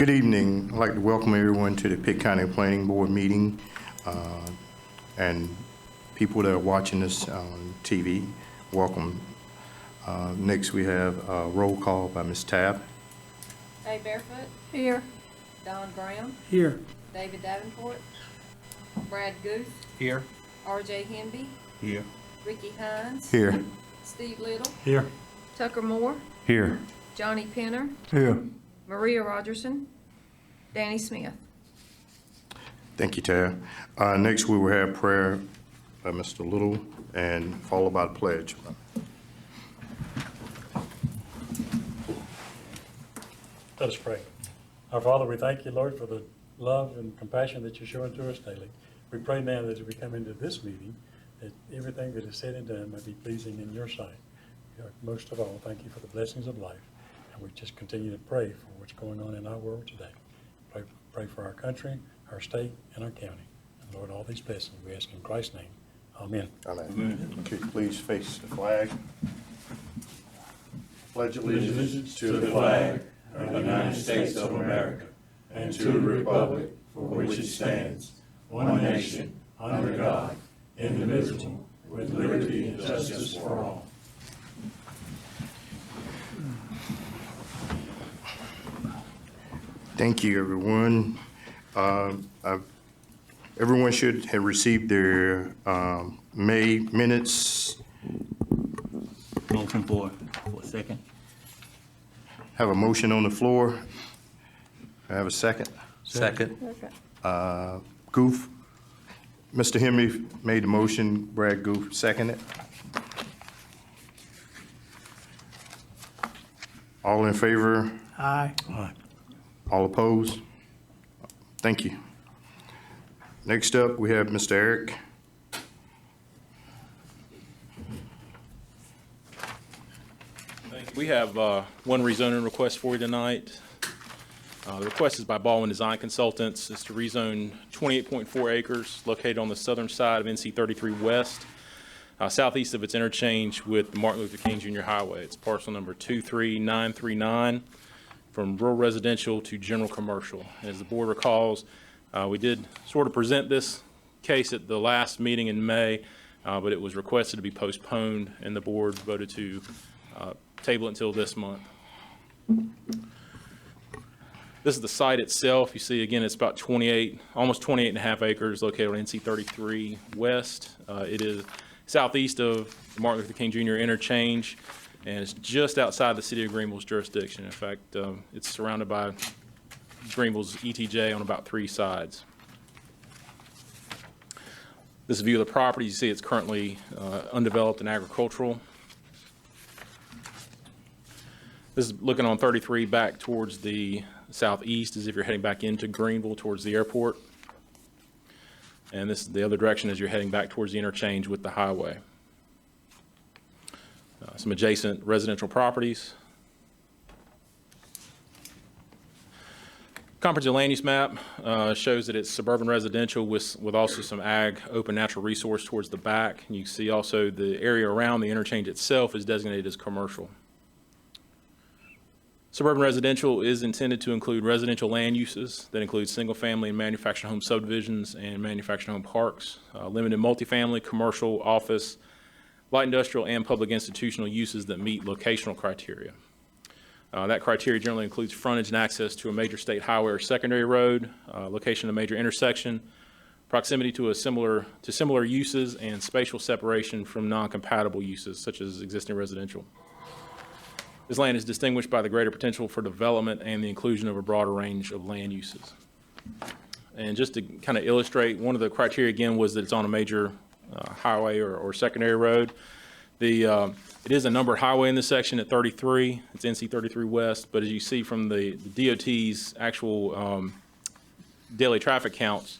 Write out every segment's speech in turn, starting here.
Good evening. I'd like to welcome everyone to the Pitt County Planning Board meeting and people that are watching us on TV. Welcome. Next we have a roll call by Ms. Tabb. Dave Barefoot. Here. Don Graham. Here. David Davenport. Brad Goose. Here. R.J. Hemby. Here. Ricky Hines. Here. Steve Little. Here. Tucker Moore. Here. Johnny Penner. Here. Maria Rogerson. Danny Smith. Thank you, Tabb. Next we will have prayer by Mr. Little and followed by the pledge. Let us pray. Our Father, we thank you, Lord, for the love and compassion that you're showing to us daily. We pray now that as we come into this meeting, that everything that is said and done may be pleasing in your sight. Most of all, thank you for the blessings of life. And we just continue to pray for what's going on in our world today. Pray for our country, our state, and our county. And Lord, all these blessings we ask in Christ's name. Amen. Amen. Could you please face the flag? Pledge allegiance to the flag of the United States of America and to the republic for which it stands, one nation, under God, indivisible, with liberty and justice for all. Thank you, everyone. Everyone should have received their May minutes. Motion for a second. Have a motion on the floor. I have a second. Second. Goof. Mr. Henry made the motion. Brad Goof seconded. All in favor? Aye. All opposed? Thank you. Next up, we have Mr. Eric. We have one rezoning request for you tonight. The request is by Baldwin Design Consultants. It's to rezone 28.4 acres located on the southern side of NC 33 West, southeast of its interchange with the Martin Luther King Jr. Highway. It's parcel number 23939 from rural residential to general commercial. As the board recalls, we did sort of present this case at the last meeting in May, but it was requested to be postponed, and the board voted to table it until this month. This is the site itself. You see, again, it's about almost 28 and a half acres located on NC 33 West. It is southeast of the Martin Luther King Jr. interchange, and it's just outside the city of Greenville's jurisdiction. In fact, it's surrounded by Greenville's ETJ on about 3 sides. This is a view of the property. You see it's currently undeveloped and agricultural. This is looking on 33 back towards the southeast as if you're heading back into Greenville towards the airport. And this is the other direction as you're heading back towards the interchange with the highway. Some adjacent residential properties. Comprehensive land use map shows that it's suburban residential with also some ag open natural resource towards the back. And you can see also the area around the interchange itself is designated as commercial. Suburban residential is intended to include residential land uses that include single-family and manufactured home subdivisions and manufactured home parks, limited multifamily, commercial, office, light industrial, and public institutional uses that meet locational criteria. That criteria generally includes frontage and access to a major state highway or secondary road, location of a major intersection, proximity to similar uses, and spatial separation from non-compatible uses such as existing residential. This land is distinguished by the greater potential for development and the inclusion of a broader range of land uses. And just to kind of illustrate, one of the criteria again was that it's on a major highway or secondary road. It is a numbered highway in this section at 33. It's NC 33 West, but as you see from the DOT's actual daily traffic counts,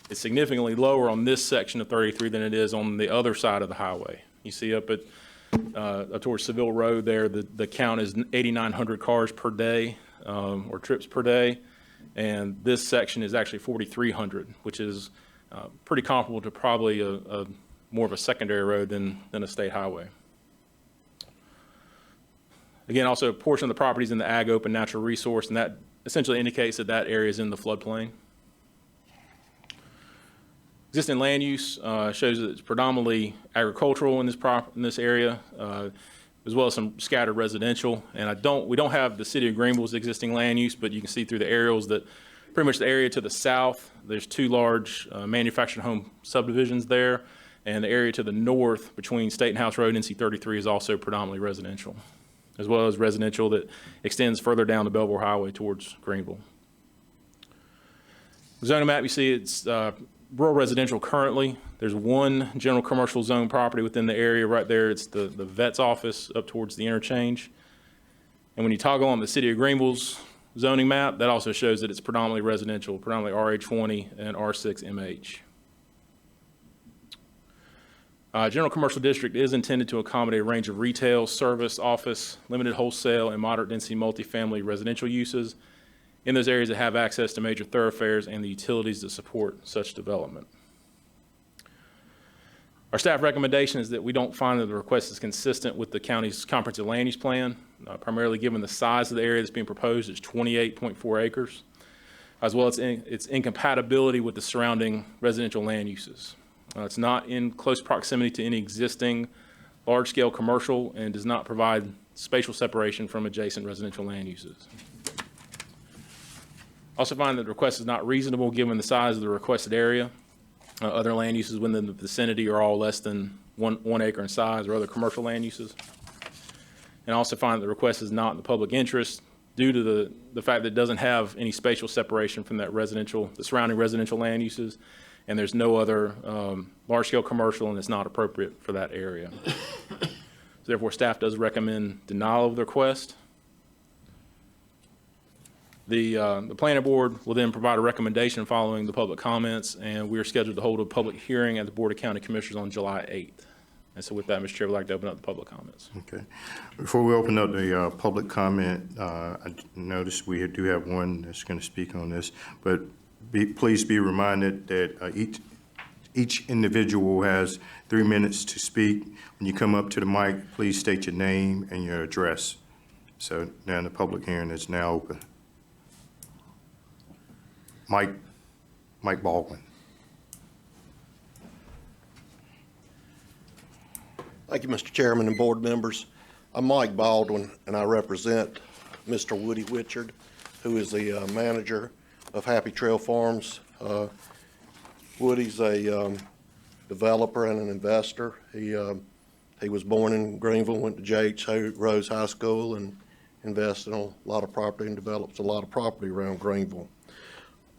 it's significantly lower on this section of 33 than it is on the other side of the highway. You see up towards Seville Road there, the count is 8,900 cars per day or trips per day, and this section is actually 4,300, which is pretty comparable to probably a more of a secondary road than a state highway. Again, also a portion of the property is in the ag open natural resource, and that essentially indicates that that area is in the floodplain. Existing land use shows that it's predominantly agricultural in this area, as well as some scattered residential. And we don't have the city of Greenville's existing land use, but you can see through the aerials that pretty much the area to the south, there's two large manufactured home subdivisions there, and the area to the north between Staton House Road and NC 33 is also predominantly residential, as well as residential that extends further down the Belvoir Highway towards Greenville. The zoning map, you see it's rural residential currently. There's one general commercial zone property within the area right there. It's the vet's office up towards the interchange. And when you toggle on the city of Greenville's zoning map, that also shows that it's predominantly residential, predominantly RH20 and R6MH. General commercial district is intended to accommodate a range of retail, service, office, limited wholesale, and moderate density multifamily residential uses in those areas that have access to major thoroughfares and the utilities that support such development. Our staff recommendation is that we don't find that the request is consistent with the county's comprehensive land use plan, primarily given the size of the area that's being proposed is 28.4 acres, as well as its incompatibility with the surrounding residential land uses. It's not in close proximity to any existing large-scale commercial and does not provide spatial separation from adjacent residential land uses. Also find that the request is not reasonable given the size of the requested area. Other land uses within the vicinity are all less than one acre in size, or other commercial land uses. And also find that the request is not in the public interest due to the fact that it doesn't have any spatial separation from the surrounding residential land uses, and there's no other large-scale commercial, and it's not appropriate for that area. So therefore, staff does recommend denial of the request. The planning board will then provide a recommendation following the public comments, and we are scheduled to hold a public hearing at the Board of County Commissioners on July 8th. And so with that, Mr. Chair, we'd like to open up the public comments. Okay. Before we open up the public comment, I noticed we do have one that's going to speak on this, but please be reminded that each individual has 3 minutes to speak. When you come up to the mic, please state your name and your address. So now the public hearing is now open. Mike Baldwin. Thank you, Mr. Chairman and board members. I'm Mike Baldwin, and I represent Mr. Woody Witchard, who is the manager of Happy Trail Farms. Woody's a developer and an investor. He was born in Greenville, went to J.H. Rose High School, and invested in a lot of property and develops a lot of property around Greenville.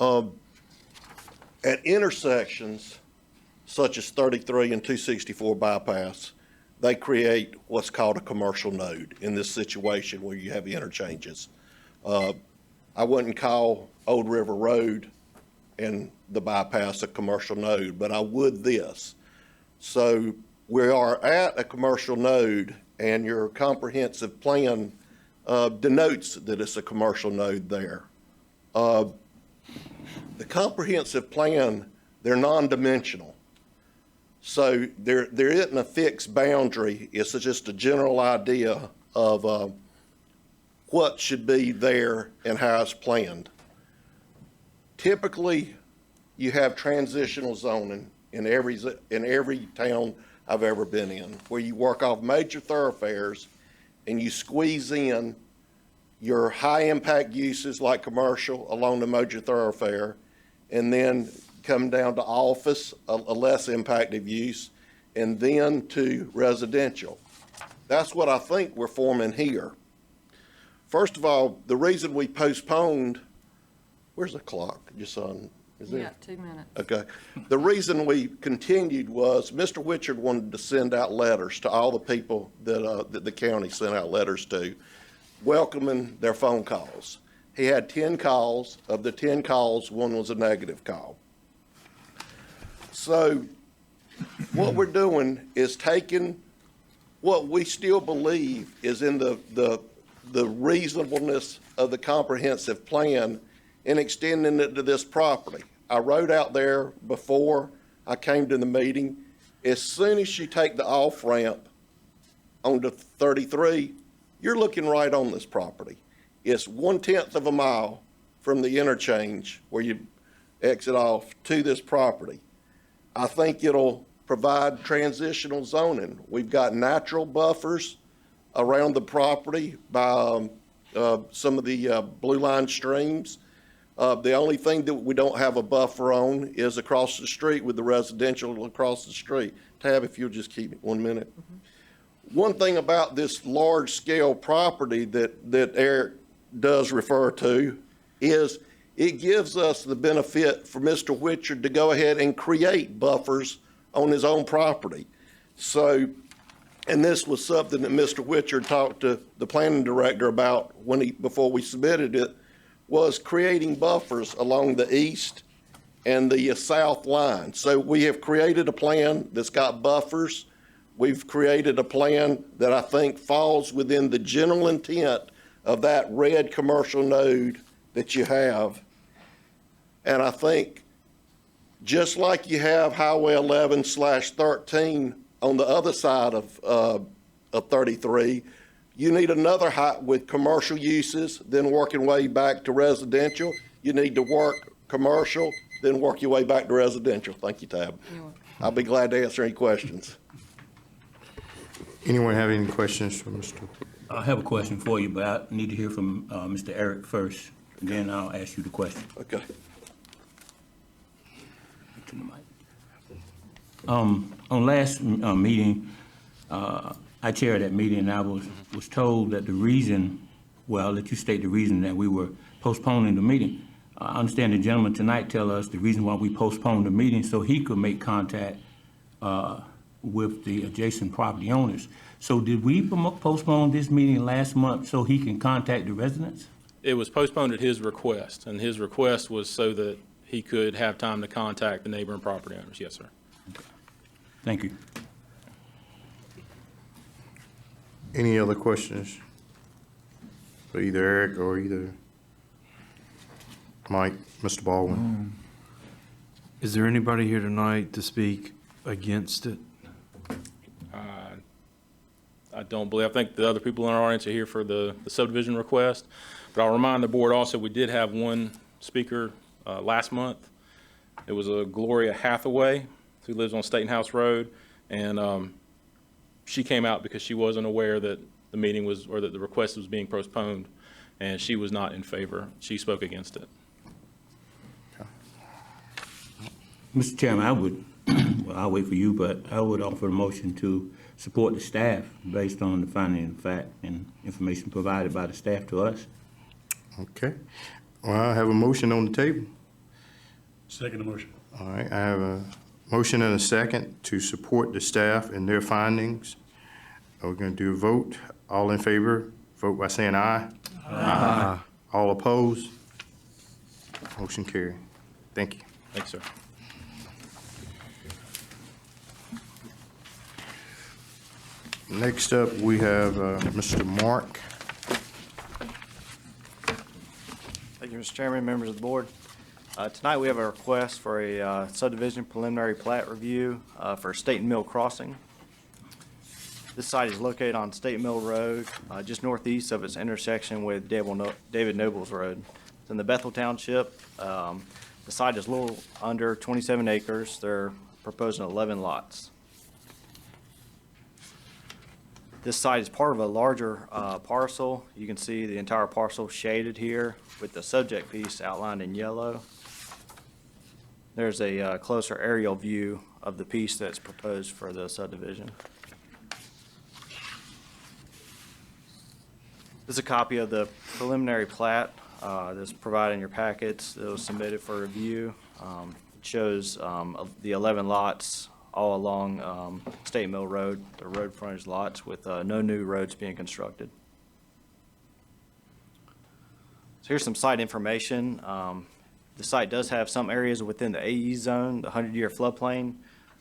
At intersections such as 33 and 264 bypass, they create what's called a commercial node in this situation where you have interchanges. I wouldn't call Old River Road and the bypass a commercial node, but I would this. So we are at a commercial node, and your comprehensive plan denotes that it's a commercial node there. The comprehensive plan, they're non-dimensional. So there isn't a fixed boundary. It's just a general idea of what should be there and how it's planned. Typically, you have transitional zoning in every town I've ever been in, where you work off major thoroughfares and you squeeze in your high-impact uses like commercial along the major thoroughfare, and then come down to office, a less impacted use, and then to residential. That's what I think we're forming here. First of all, the reason we postponed, where's the clock, your son? Is You it? got 2 minutes. Okay. The reason we continued was Mr. Witchard wanted to send out letters to all the people that the county sent out letters to, welcoming their phone calls. He had 10 calls. Of the 10 calls, one was a negative call. So what we're doing is taking what we still believe is in the reasonableness of the comprehensive plan and extending it to this property. I rode out there before I came to the meeting. As soon as you take the off-ramp onto 33, you're looking right on this property. It's 1/10 of a mile from the interchange where you exit off to this property. I think it'll provide transitional zoning. We've got natural buffers around the property by some of the blue line streams. The only thing that we don't have a buffer on is across the street with the residential across the street. Tab, if you'll just keep it 1 minute. One thing about this large-scale property that Eric does refer to is it gives us the benefit for Mr. Whitchard to go ahead and create buffers on his own property. So, and this was something that Mr. Whitchard talked to the planning director about before we submitted it, was creating buffers along the east and the south line. So we have created a plan that's got buffers. We've created a plan that I think falls within the general intent of that red commercial node that you have. And I think just like you have Highway 11/13 on the other side of 33, you need another with commercial uses, then work your way back to residential. You need to work commercial, then work your way back to residential. Thank you, Tab. I'll be glad to answer any questions. Anyone have any questions for Mr.? I have a question for you, but I need to hear from Mr. Eric first, and then I'll ask you the question. Okay. To the mic. On last meeting, I chaired that meeting, and I was told that the reason, well, I'll let you state the reason that we were postponing the meeting. I understand the gentleman tonight tell us the reason why we postponed the meeting so he could make contact with the adjacent property owners. So did we postpone this meeting last month so he can contact the residents? It was postponed at his request, and his request was so that he could have time to contact the neighboring property owners. Yes, sir. Thank you. Any other questions for either Eric or either Mike, Mr. Baldwin? Is there anybody here tonight to speak against it? I don't believe, I think the other people in our audience are here for the subdivision request. But I'll remind the board also, we did have one speaker last month. It was a Gloria Hathaway, who lives on Staton House Road. And she came out because she wasn't aware that the meeting was, or that the request was being postponed. And she was not in favor. She spoke against it. Mr. Chairman, I would, well, I'll wait for you, but I would offer a motion to support the staff based on the finding of fact and information provided by the staff to us. Okay. Well, I have a motion on the table. Second motion. All right, I have a motion and a second to support the staff and their findings. We're going to do a vote. All in favor, vote by saying aye. Aye. All opposed? Motion carried. Thank you. Thanks, sir. Next up, we have Mr. Mark. Thank you, Mr. Chairman, members of the board. Tonight, we have a request for a subdivision preliminary plat review for Staton Mill Crossing. This site is located on State Mill Road, just northeast of its intersection with David Noble's Road. It's in the Bethel Township. The site is a little under 27 acres. They're proposing 11 lots. This site is part of a larger parcel. You can see the entire parcel shaded here with the subject piece outlined in yellow. There's a closer aerial view of the piece that's proposed for the subdivision. This is a copy of the preliminary plat that's provided in your packets. It was submitted for review. It shows the 11 lots all along State Mill Road, the road frontage lots with no new roads being constructed. So here's some site information. The site does have some areas within the AE zone, the 100-year floodplain.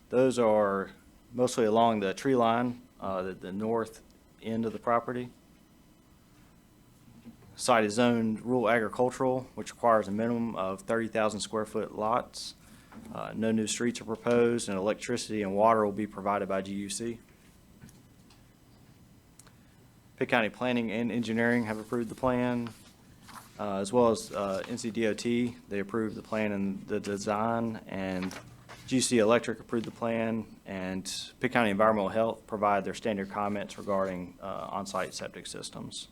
Those are mostly along the tree line, the north end of the property. Site is zoned rural agricultural, which requires a minimum of 30,000 square foot lots. No new streets are proposed, and electricity and water will be provided by GUC. Pitt County Planning and Engineering have approved the plan. as well as NCDOT. They approved the plan and the design, and GC Electric approved the plan, and Pitt County Environmental Health provide their standard comments regarding on-site septic systems.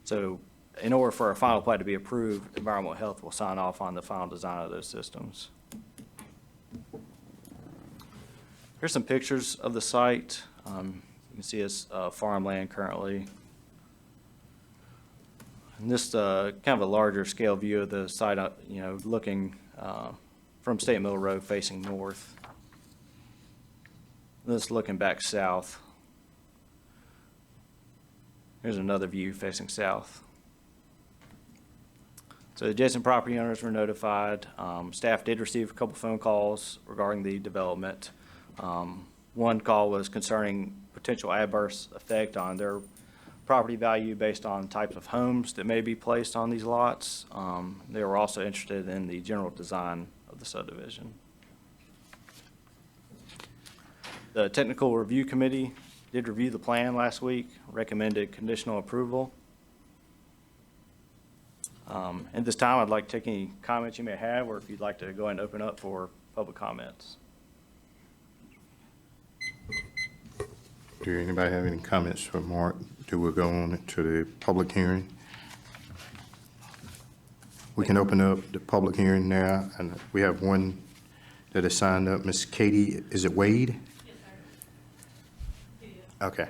So in order for a final plat to be approved, Environmental Health will sign off on the final design of those systems. Here's some pictures of the site. You can see it's farmland currently. And this kind of a larger scale view of the site, looking from State Mill Road facing north. This looking back south. Here's another view facing south. So adjacent property owners were notified. Staff did receive a couple phone calls regarding the development. One call was concerning potential adverse effect on their property value based on types of homes that may be placed on these lots. They were also interested in the general design of the subdivision. The Technical Review Committee did review the plan last week, recommended conditional approval. At this time, I'd like to take any comments you may have, or if you'd like to go ahead and open up for public comments. Do anybody have any comments for Mark? Do we go on to the public hearing? We can open up the public hearing now, and we have one that is signed up. Miss Katie, is it Wade? Yes, sir. It is. Okay.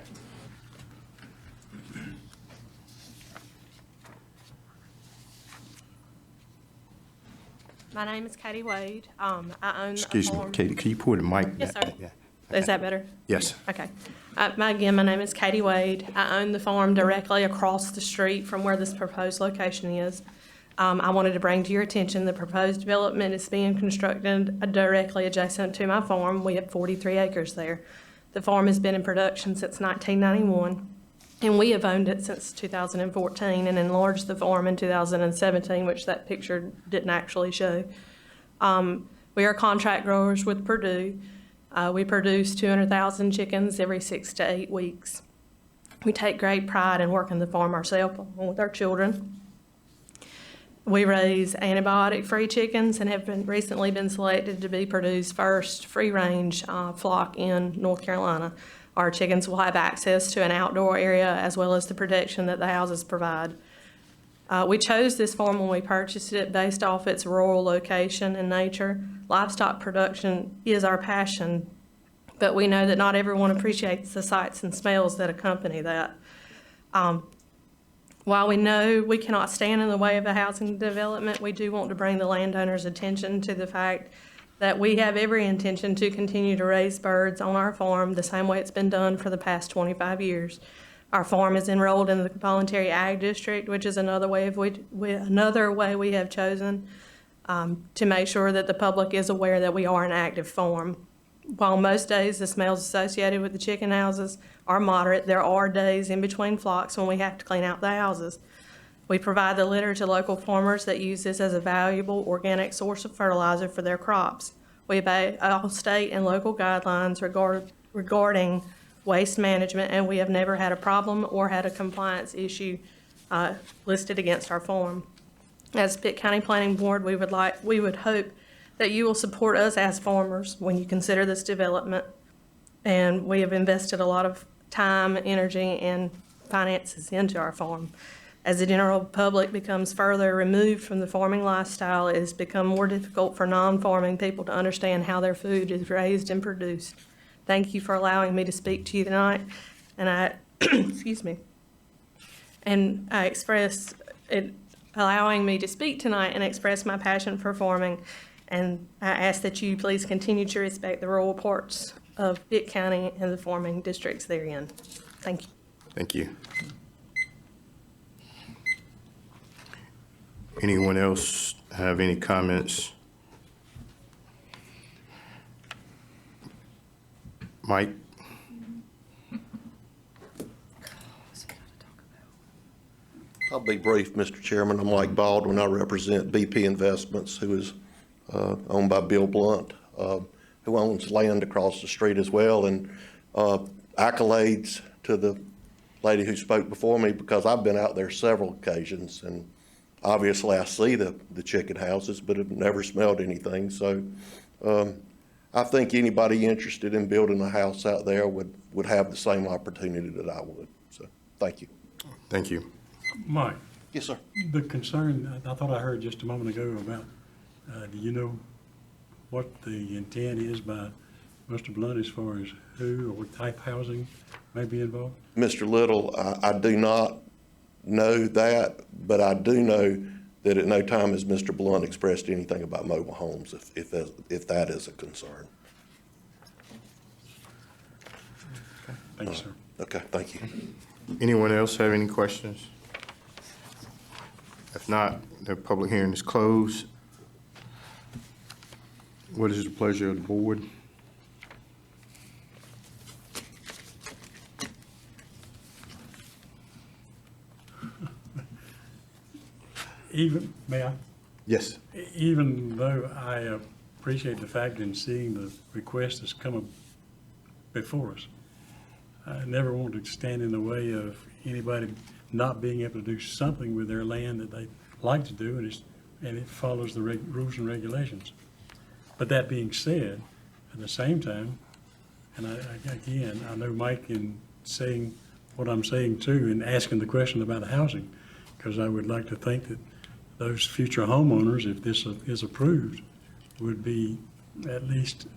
My name is Katie Wade. I own a Excuse me, farm. Katie, can you pull the mic? Yes, sir. Yeah. Is that better? Yes. Okay. My name is Katie Wade. I own the farm directly across the street from where this proposed location is. I wanted to bring to your attention the proposed development is being constructed directly adjacent to my farm. We have 43 acres there. The farm has been in production since 1991, and we have owned it since 2014 and enlarged the farm in 2017, which that picture didn't actually show. We are contract growers with Purdue. We produce 200,000 chickens every 6 to 8 weeks. We take great pride in working the farm ourselves along with our children. We raise antibiotic-free chickens and have recently been selected to be Purdue's first free-range flock in North Carolina. Our chickens will have access to an outdoor area as well as the protection that the houses provide. We chose this farm when we purchased it based off its rural location and nature. Livestock production is our passion, but we know that not everyone appreciates the sights and smells that accompany that. While we know we cannot stand in the way of a housing development, we do want to bring the landowner's attention to the fact that we have every intention to continue to raise birds on our farm the same way it's been done for the past 25 years. Our farm is enrolled in the voluntary ag district, which is another way we have chosen to make sure that the public is aware that we are an active farm. While most days the smells associated with the chicken houses are moderate, there are days in between flocks when we have to clean out the houses. We provide the litter to local farmers that use this as a valuable organic source of fertilizer for their crops. We obey all state and local guidelines regarding waste management, and we have never had a problem or had a compliance issue listed against our farm. As Pitt County Planning Board, we would hope that you will support us as farmers when you consider this development. And we have invested a lot of time, energy, and finances into our farm. As the general public becomes further removed from the farming lifestyle, it has become more difficult for non-farming people to understand how their food is raised and produced. Thank you for allowing me to speak to you tonight, and I, excuse me, and I express it, allowing me to speak tonight and express my passion for farming, and I ask that you please continue to respect the rural parts of Pitt County and the farming districts therein. Thank you. Thank you. Anyone else have any comments? Mike? I'll be brief, Mr. Chairman. I'm Mike Baldwin. I represent BP Investments, who is owned by Bill Blunt, who owns land across the street as well. And accolades to the lady who spoke before me, because I've been out there several occasions, and obviously I see the chicken houses, but have never smelled anything. So I think anybody interested in building a house out there would have the same opportunity that I would. So, thank you. Thank you. Mike, Yes, sir. the concern, I thought I heard just a moment ago about, do you know what the intent is by Mr. Blunt as far as who or what type housing may be involved? Mr. Little, I do not know that, but I do know that at no time has Mr. Blunt expressed anything about mobile homes, if that is a concern. Thank you, sir. Okay, thank you. Anyone else have any questions? If not, the public hearing is closed. What is the pleasure of the board? May I? Yes. Even though I appreciate the fact in seeing the request that's come before us, I never want to stand in the way of anybody not being able to do something with their land that they like to do, and it follows the rules and regulations. But that being said, at the same time, and I know Mike in saying what I'm saying too, and asking the question about the housing, because I would like to think that those future homeowners, if this is approved, would be at least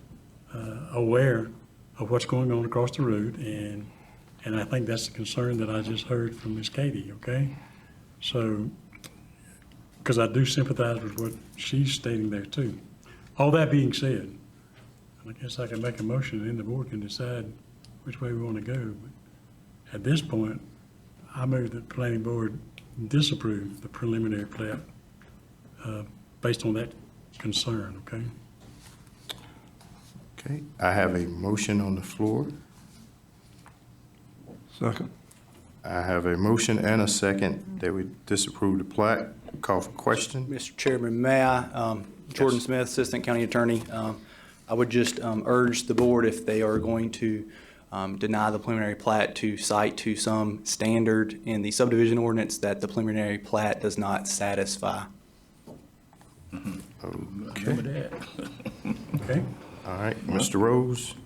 aware of what's going on across the road, and I think that's the concern that I just heard from Ms. Katie, okay? So, because I do sympathize with what she's stating there too. All that being said, I guess I can make a motion and then the board can decide which way we want to go. But at this point, I move that the planning board disapprove the preliminary plat based on that concern, okay? Okay, I have a motion on the floor. Second. I have a motion and a second that we disapprove the plat. Call for question. Mr. Chairman, may I, Jordan Smith, Assistant County Attorney, I would just urge the board, if they are going to deny the preliminary plat, to cite to some standard in the subdivision ordinance that the preliminary plat does not satisfy. Remember that. Okay? All right, Mr. Rose.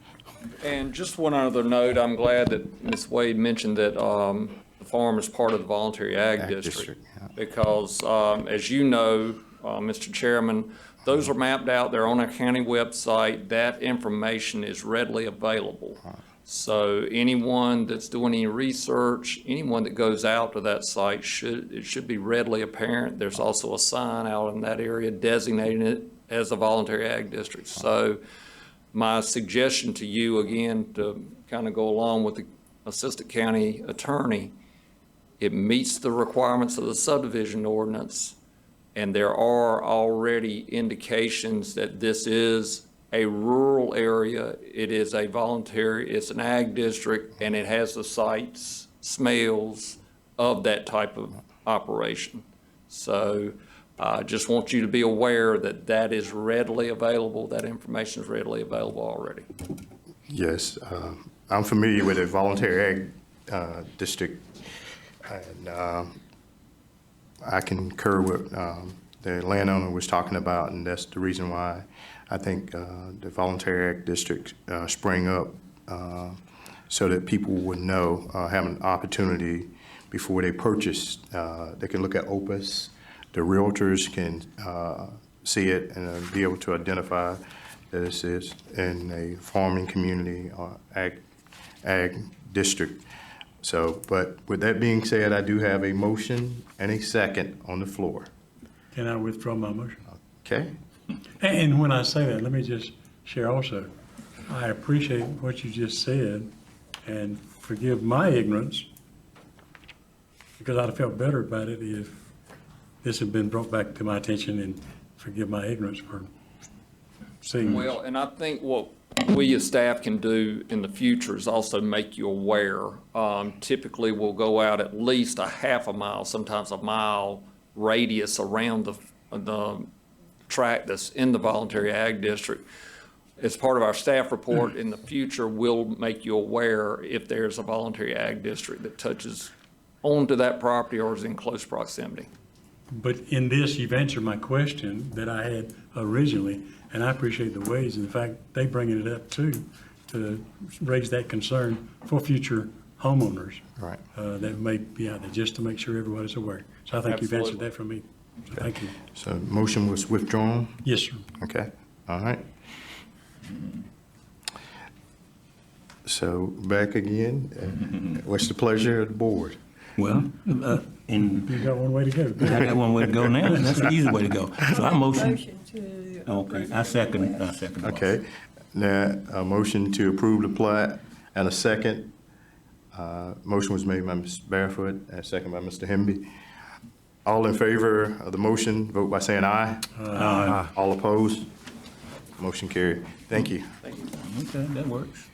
And just one other note, I'm glad that Ms. Wade mentioned that the farm is part of the voluntary ag district. Yeah. Because, as you know, Mr. Chairman, those are mapped out, they're on our county website, that information is readily available. So anyone that's doing any research, anyone that goes out to that site, it should be readily apparent. There's also a sign out in that area designating it as a voluntary ag district. So my suggestion to you, again, to kind of go along with the Assistant County Attorney, it meets the requirements of the subdivision ordinance, and there are already indications that this is a rural area. It is a voluntary, it's an ag district, and it has the sights, smells of that type of operation. So I just want you to be aware that that is readily available, that information is readily available already. Yes, I'm familiar with the voluntary ag district, and I concur with the landowner was talking about, and that's the reason why I think the voluntary ag district sprang up so that people would know, have an opportunity before they purchase. They can look at Opus. The realtors can see it and be able to identify that this is in a farming community or ag district. So, but with that being said, I do have a motion and a second on the floor. Can I withdraw my motion? Okay? And when I say that, let me just share also, I appreciate what you just said, and forgive my ignorance, because I'd have felt better about it if this had been brought back to my attention, and forgive my ignorance for seeing this. Well, and I think what we as staff can do in the future is also make you aware. Typically, we'll go out at least a half a mile, sometimes a mile radius around the tract that's in the voluntary ag district. As part of our staff report in the future, we'll make you aware if there's a voluntary ag district that touches onto that property or is in close proximity. But in this, you've answered my question that I had originally, and I appreciate the ways and the fact they bringing it up too, to raise that concern for future homeowners. Right. That may be out there, just to make sure everybody's aware. So I think you've answered Absolutely. that for me. So thank you. So motion was withdrawn? Yes, sir. Okay, all right. So back again, what's the pleasure of the board? Well, and You got one way to go. I got one way to go now, and that's the easy way to go. So I motion. Okay, I second. Okay, now, a motion to approve the plat and a second. Motion was made by Ms. Barefoot and a second by Mr. Hemby. All in favor of the motion, vote by saying aye. Aye. All opposed? Motion carried. Thank you. Okay, that works.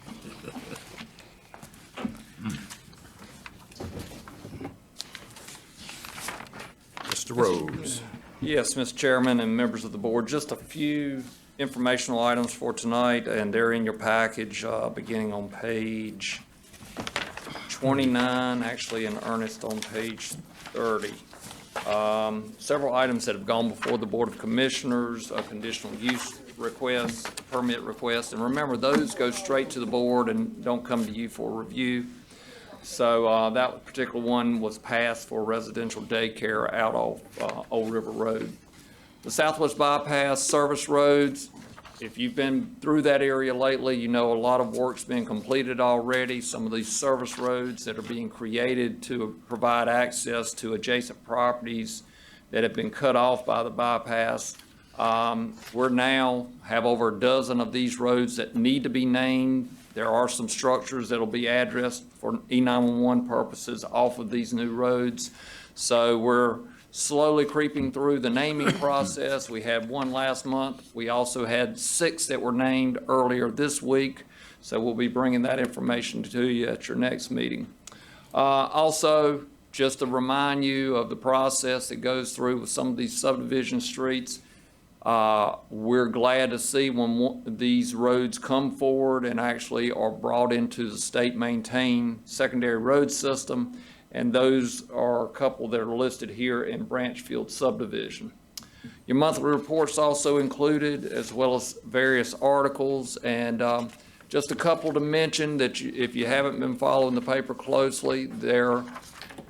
Mr. Rose. Yes, Mr. Chairman and members of the board, just a few informational items for tonight, and they're in your package, beginning on page 29, actually in earnest on page 30. Several items that have gone before the Board of Commissioners, a conditional use request, permit request, and remember, those go straight to the board and don't come to you for review. So that particular one was passed for residential daycare out off Old River Road. The Southwest Bypass service roads, if you've been through that area lately, you know a lot of work's been completed already. Some of these service roads that are being created to provide access to adjacent properties that have been cut off by the bypass. We're now have over a dozen of these roads that need to be named. There are some structures that'll be addressed for E911 purposes off of these new roads. So we're slowly creeping through the naming process. We had one last month. We also had 6 that were named earlier this week. So we'll be bringing that information to you at your next meeting. Also, just to remind you of the process that goes through with some of these subdivision streets. We're glad to see when these roads come forward and actually are brought into the state-maintained secondary road system, and those are a couple that are listed here in Branchfield subdivision. Your monthly report's also included, as well as various articles, and just a couple to mention that if you haven't been following the paper closely, there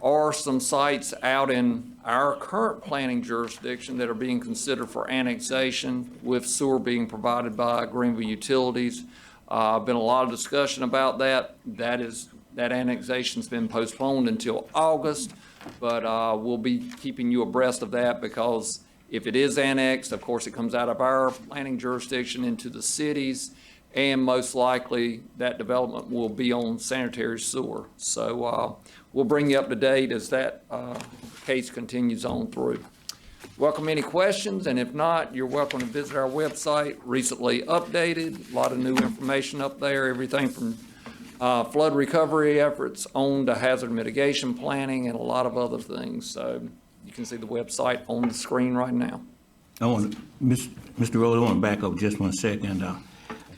are some sites out in our current planning jurisdiction that are being considered for annexation, with sewer being provided by Greenville Utilities. Been a lot of discussion about that. That annexation's been postponed until August, but we'll be keeping you abreast of that, because if it is annexed, of course, it comes out of our planning jurisdiction into the cities, and most likely that development will be on sanitary sewer. So we'll bring you up to date as that case continues on through. Welcome any questions, and if not, you're welcome to visit our website, recently updated, a lot of new information up there, everything from flood recovery efforts on to hazard mitigation planning and a lot of other things. So you can see the website on the screen right now. Mr. Rose, I want to back up just 1 second.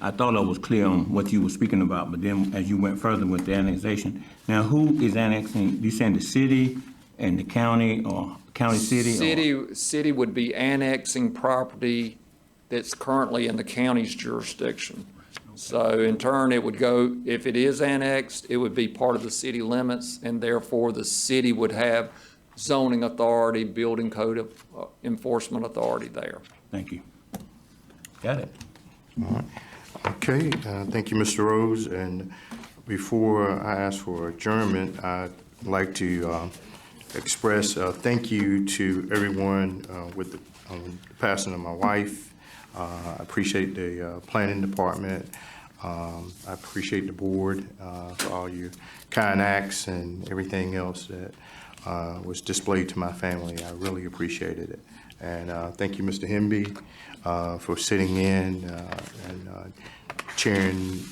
I thought I was clear on what you were speaking about, but then as you went further with the annexation, now who is annexing? You saying the city and the county, or county city? City would be annexing property that's currently in the county's jurisdiction. So in turn, it would go, if it is annexed, it would be part of the city limits, and therefore the city would have zoning authority, building code of enforcement authority there. Thank you. Got it. All right. Okay, thank you, Mr. Rose. And before I ask for adjournment, I'd like to express thank you to everyone with the passing of my wife. I appreciate the planning department. I appreciate the board for all your kind acts and everything else that was displayed to my family. I really appreciated it. And thank you, Mr. Hemby, for sitting in and chairing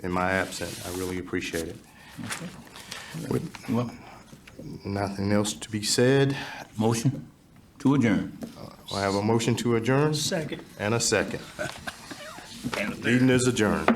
in my absence. I really appreciate it. Okay. With Well, nothing else to be said, motion to adjourn. I have a motion to adjourn. Second. And a second. Meeting is adjourned.